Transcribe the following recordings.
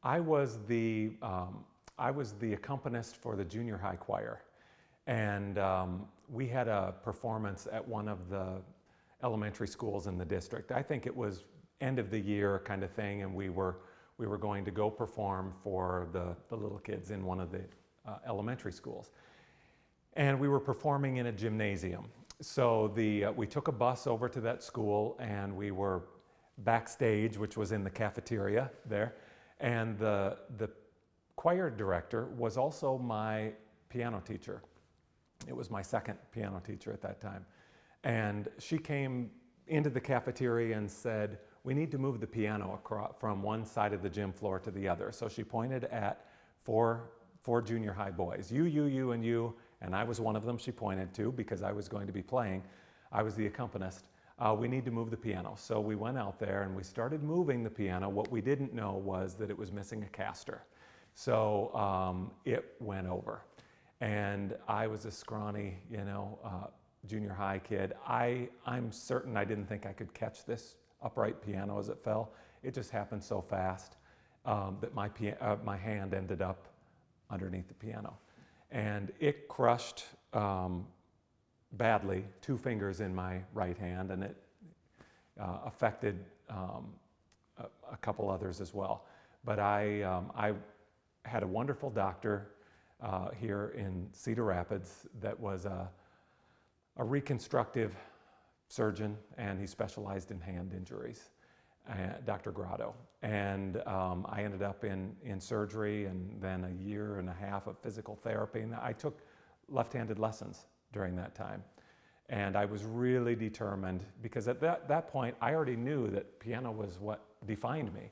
I was the accompanist for the junior high choir, and we had a performance at one of the elementary schools in the district. I think it was end of the year kind of thing, and we were going to go perform for the little kids in one of the elementary schools. And we were performing in a gymnasium. So we took a bus over to that school, and we were backstage, which was in the cafeteria there. And the choir director was also my piano teacher. It was my second piano teacher at that time. And she came into the cafeteria and said, "We need to move the piano from one side of the gym floor to the other." So she pointed at four junior high boys, you, and you, and I was one of them she pointed to because I was going to be playing. I was the accompanist. We need to move the piano. So we went out there and we started moving the piano. What we didn't know was that it was missing a caster. So it went over. And I was a scrawny, junior high kid. I'm certain I didn't think I could catch this upright piano as it fell. It just happened so fast that my hand ended up underneath the piano. And it crushed badly 2 fingers in my right hand, and it affected a couple others as well. But I had a wonderful doctor here in Cedar Rapids that was a reconstructive surgeon, and he specialized in hand injuries, Dr. Grotto. And I ended up in surgery and then a year and a half of physical therapy. And I took left-handed lessons during that time. And I was really determined because at that point I already knew that piano was what defined me.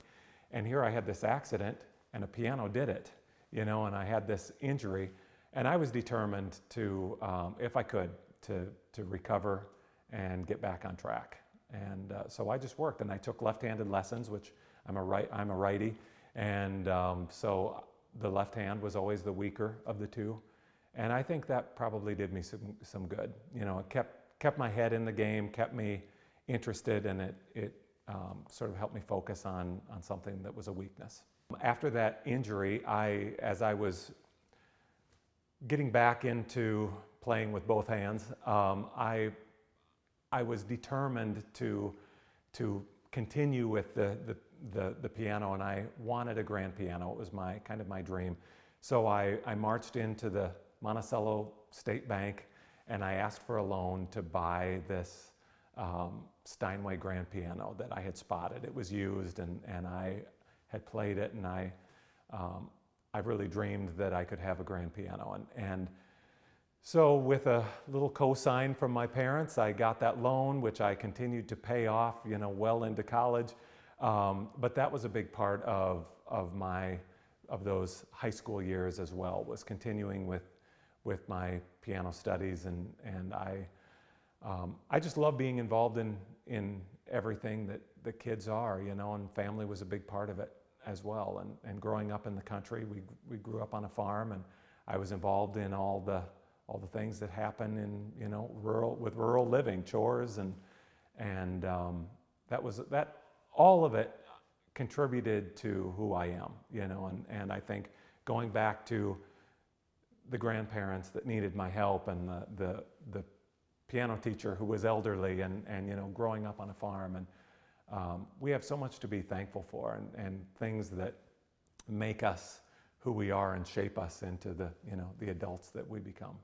And here I had this accident and a piano did it, and I had this injury. And I was determined to, if I could, to recover and get back on track. And so I just worked, and I took left-handed lessons, which I'm a righty, and so the left hand was always the weaker of the two, and I think that probably did me some good. It kept my head in the game, kept me interested, and it sort of helped me focus on something that was a weakness. After that injury, as I was getting back into playing with both hands, I was determined to continue with the piano, and I wanted a grand piano. It was kind of my dream. So I marched into the Monticello State Bank and I asked for a loan to buy this Steinway grand piano that I had spotted. It was used, and I had played it, and I really dreamed that I could have a grand piano. And so with a little cosign from my parents, I got that loan, which I continued to pay off, well into college. But that was a big part of those high school years as well, was continuing with my piano studies, and I just love being involved in everything that the kids are, and family was a big part of it as well. And growing up in the country, we grew up on a farm, and I was involved in all the things that happen in rural living, chores, and that all of it contributed to who I am, and I think going back to the grandparents that needed my help, and the piano teacher who was elderly, and growing up on a farm, and we have so much to be thankful for, and things that make us who we are and shape us into the adults that we become.